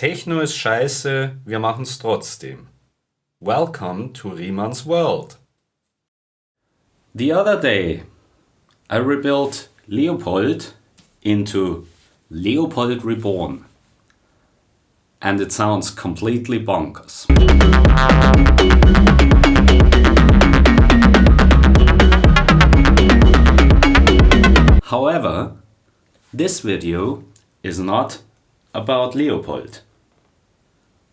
Techno ist scheiße, wir machen's trotzdem. Welcome to Riemann's world. The other day, I rebuilt Leopold into Leopold Reborn. And it sounds completely bonkers. However, this video is not about Leopold,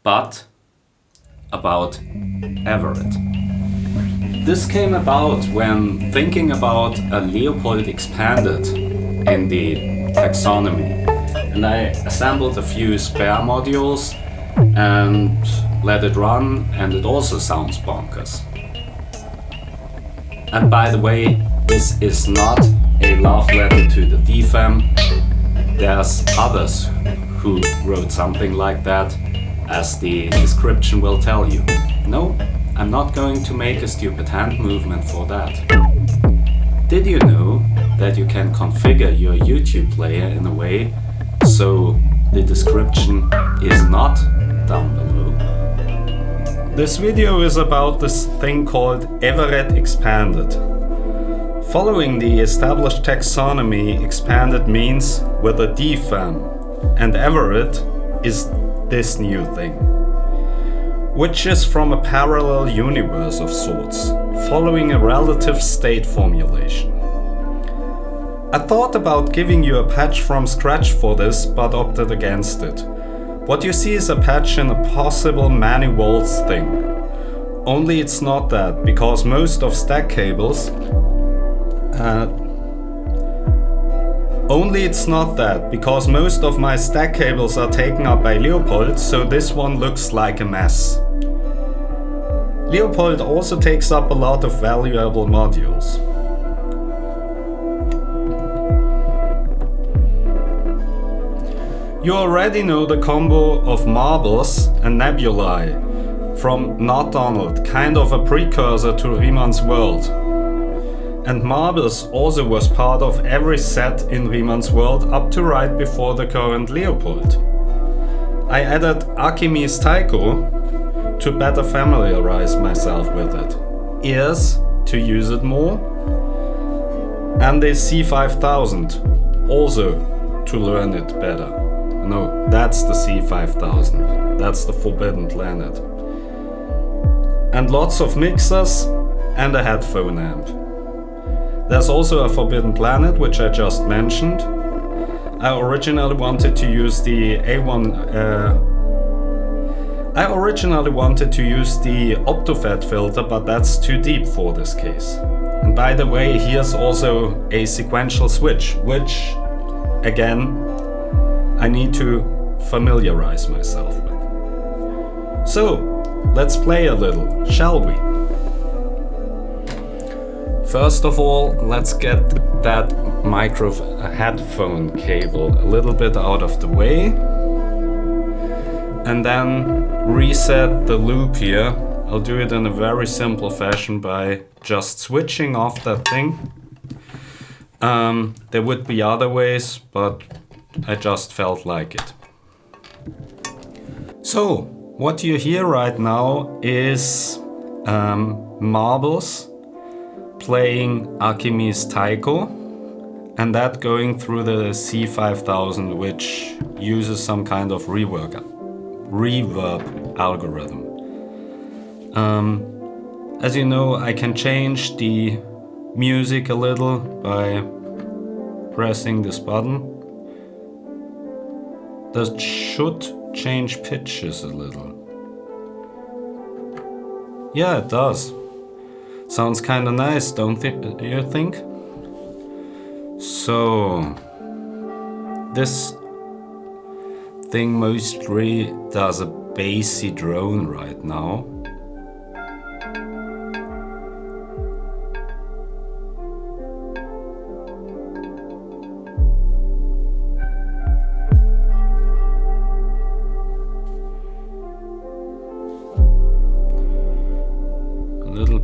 but about Everett. This came about when thinking about a Leopold Xpanded in the taxonomy, and I assembled a few spare modules and let it run, and it also sounds bonkers. And by the way, this is not a love letter to the DFAM. There's others who wrote something like that, as the description will tell you. No, I'm not going to make a stupid hand movement for that. Did you know that you can configure your YouTube player in a way so the description is not down below? This video is about this thing called Everett Xpanded. Following the established taxonomy, expanded means with a DFAM, and Everett is this new thing, which is from a parallel universe of sorts, following a relative state formulation. I thought about giving you a patch from scratch for this, but opted against it. What you see is a patch in a possible many volts thing. Only it's not that, because most of stack cables most of my stack cables are taken up by Leopold, so this one looks like a mess. Leopold also takes up a lot of valuable modules. You already know the combo of marbles and nebulae from Not Donald, kind of a precursor to Riemann's world. And marbles also was part of every set in Riemann's world up to right before the current Leopold. I added Archimedes Tycho to better familiarize myself with it. Ears to use it more. And the C5000 also to learn it better. No, that's the C5000. That's the Forbidden Planet. And lots of mixers and a headphone amp. There's also a Forbidden Planet, which I just mentioned. I originally wanted to use the OptoFET filter, but that's too deep for this case. And by the way, here's also a sequential switch, which, again, I need to familiarize myself with. So, let's play a little, shall we? First of all, let's get that headphone cable a little bit out of the way, and then reset the loop here. I'll do it in a very simple fashion by just switching off that thing. There would be other ways, but I just felt like it. So, what you hear right now is marbles playing Archimedes Tycho, and that going through the C5000, which uses some kind of reverb algorithm. As you know, I can change the music a little by pressing this button. That should change pitches a little. Yeah, it does. Sounds kinda nice, don't you think? So, this thing mostly does a bassy drone right now.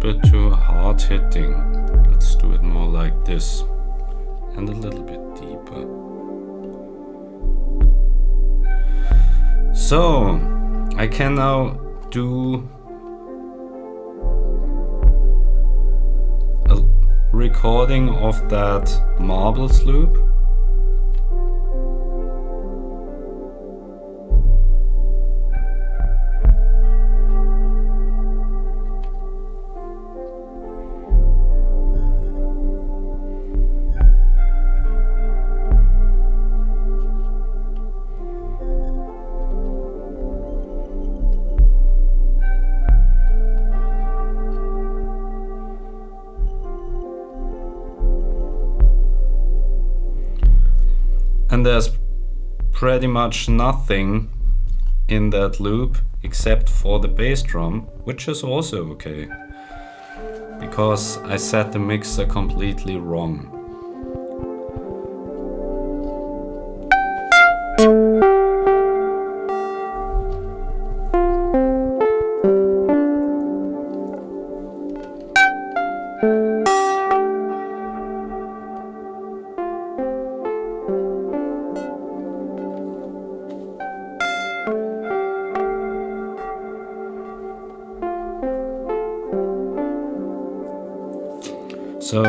Bit too hard hitting. Let's do it more like this and a little bit deeper. So I can now do a recording of that marbles loop. And there's pretty much nothing in that loop except for the bass drum, which is also okay, because I set the mixer completely wrong. So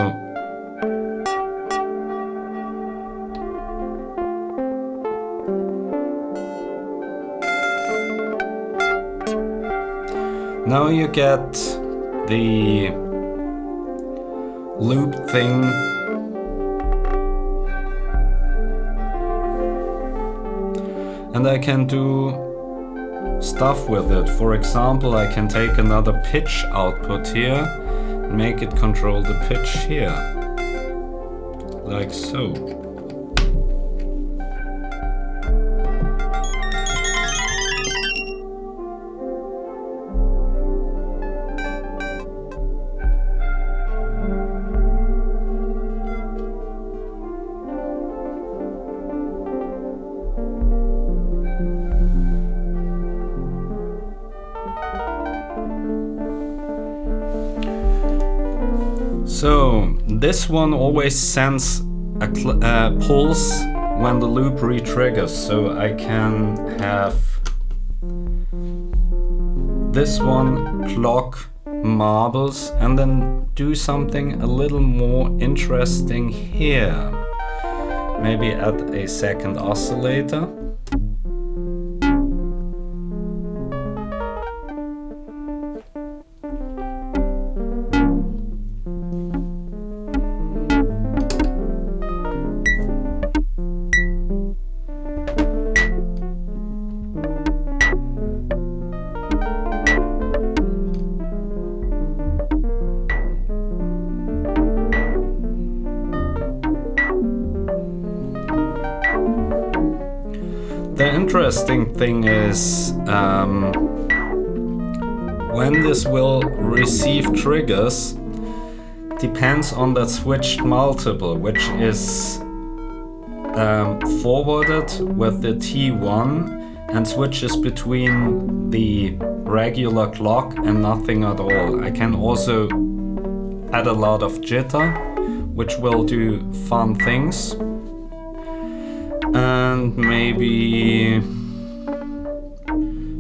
now you get the loop thing and I can do stuff with it. For example, I can take another pitch output here, make it control the pitch here, like so. So this one always sends a pulse when the loop re-triggers, so I can have this one clock marbles and then do something a little more interesting here. Maybe add a second oscillator. The interesting thing is when this will receive triggers depends on that switched multiple, which is forwarded with the T1 and switches between the regular clock and nothing at all. I can also add a lot of jitter, which will do fun things. And maybe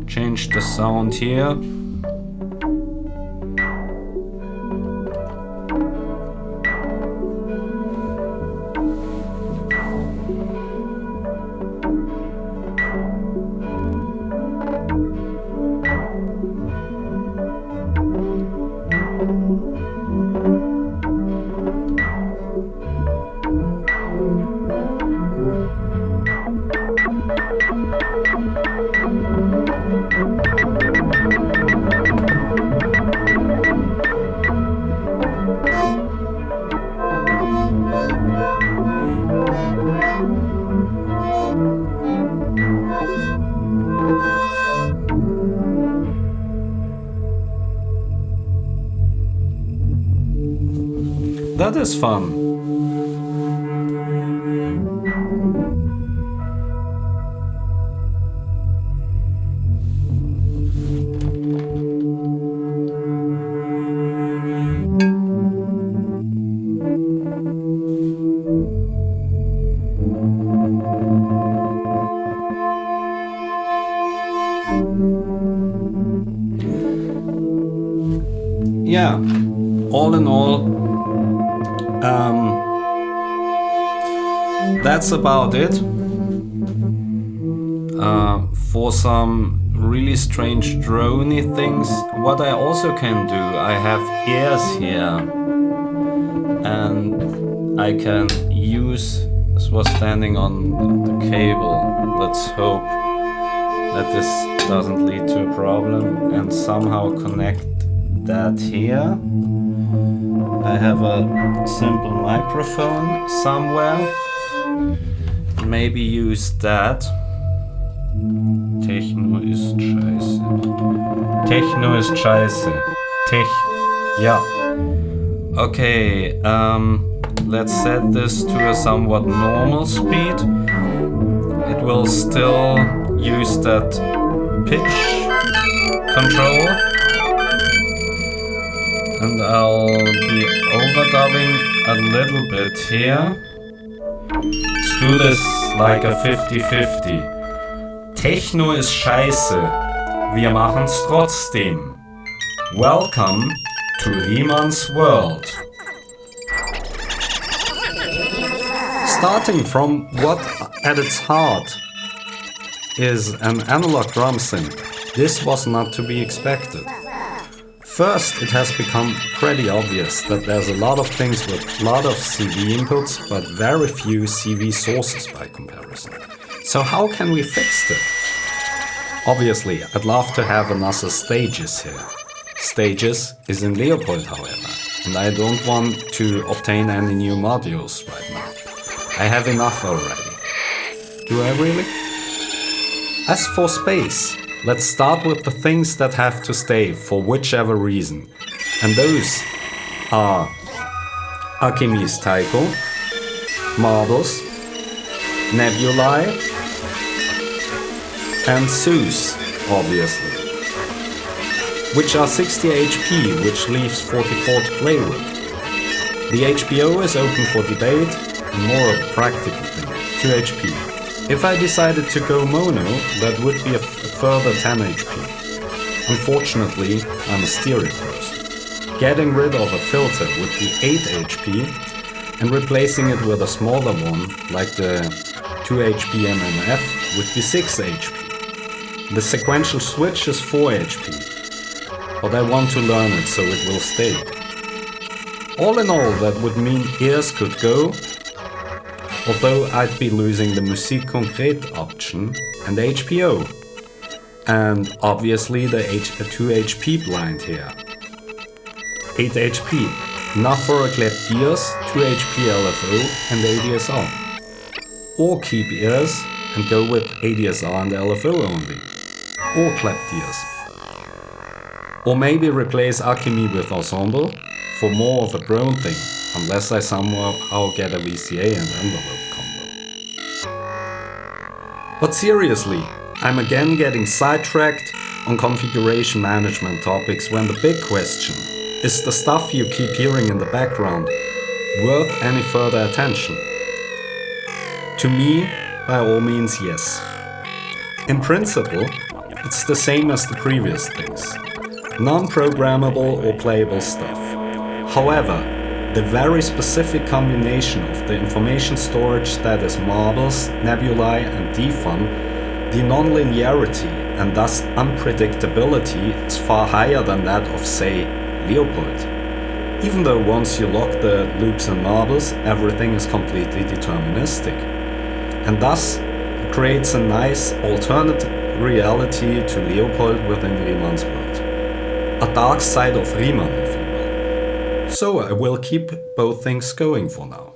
change the sound here. That is fun. Yeah, all in all, that's about it. For some really strange droney things, what I also can do, I have ears here, and I can use, this was standing on the cable, let's hope that this doesn't lead to a problem, and somehow connect that here. I have a simple microphone somewhere, maybe use that. Techno ist scheiße. Techno ist scheiße. Yeah. Okay, let's set this to a somewhat normal speed. It will still use that pitch control. And I'll be overdubbing a little bit here. Let's do this like a 50-50. Techno ist scheiße. Wir machen's trotzdem. Welcome to Riemann's world. Starting from what at its heart is an analog drum synth, this was not to be expected. First, it has become pretty obvious that there's a lot of things with a lot of CV inputs, but very few CV sources by comparison. So how can we fix it? Obviously, I'd love to have another stages here. Stages is in Leopold, however, and I don't want to obtain any new modules right now. I have enough already. Do I really? As for space, let's start with the things that have to stay for whichever reason. And those are Alchemy's Tycho, Marbles, Nebulae, and Zeus, obviously. Which are 60 HP, which leaves 44 to play with. The HPO is open for debate, and more of a practical thing, 2 HP. If I decided to go mono, that would be a further 10 HP. Unfortunately, I'm a stereo person. Getting rid of a filter would be 8 HP, and replacing it with a smaller one, like the 2 HP MMF, would be 6 HP. The sequential switch is 4 HP, but I want to learn it so it will stay. All in all, that would mean ears could go, although I'd be losing the Musik Konkret option and HPO. And obviously the 2 HP blind here. 8 HP, enough for a clapped ears, 2 HP LFO and ADSR. Or keep ears and go with ADSR and LFO only. Or clapped ears. Or maybe replace Alchemy with Ensemble for more of a drone thing, unless I somehow get a VCA and envelope combo. But seriously, I'm again getting sidetracked on configuration management topics when the big question is the stuff you keep hearing in the background worth any further attention? To me, by all means, yes. In principle, it's the same as the previous things. Non-programmable or playable stuff. However, the very specific combination of the information storage that is Marbles, Nebulae and DFAM, the non-linearity and thus unpredictability is far higher than that of, say, Leopold. Even though once you lock the loops and Marbles, everything is completely deterministic. And thus, it creates a nice alternate reality to Leopold within Riemann's world. A dark side of Riemann, if you will. So I will keep both things going for now.